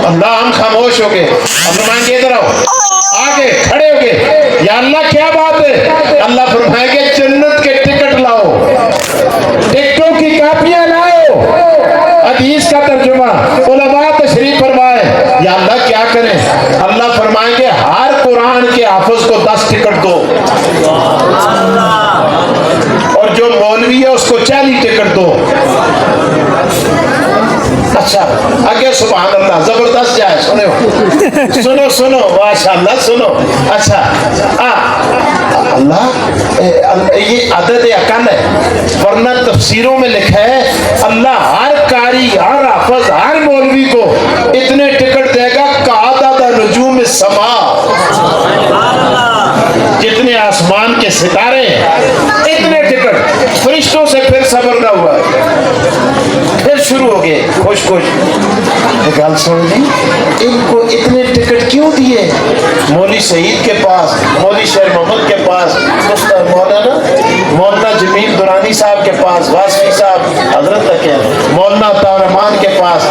اللہ ہم خاموش ہو گئے. اب فرمائیں گے ادھر آؤ, آگے کھڑے ہو گئے, یا اللہ کیا بات ہے؟ اللہ فرمائیں گے جنت کے ٹکٹ لاؤ, ٹکٹوں کی کاپیاں لاؤ. حدیث کا ترجمہ علماء تشریف فرمائے, یا اللہ کیا کریں؟ اللہ فرمائیں گے ہر قرآن کے حافظ کو 10 ٹکٹ دو, اور جو مولوی ہے اس کو 40 ٹکٹ دو. اچھا آگے سبحان اللہ, زبردست جائے, سنو سنو ماشاءاللہ سنو. اچھا اللہ یہ عدد اقل ہے, ورنہ تفسیروں میں لکھا ہے اللہ ہر قاری, ہر حافظ, ہر مولوی کو اتنے ٹکٹ دے گا کعدد نجوم السماء, جتنے آسمان کے ستارے ہیں اتنے ٹکٹ. فرشتوں سے پھر صبر نہ ہوا, پھر شروع ہو گئے خوش خوش. گل سن لی, ان کو اتنے ٹکٹ کیوں دیے؟ مولوی سعید کے پاس, مولوی شیر محمد کے پاس, مولانا جمیل درانی صاحب کے پاس, واسفی صاحب حضرت تک ہے, مولانا عطا الرحمان کے پاس,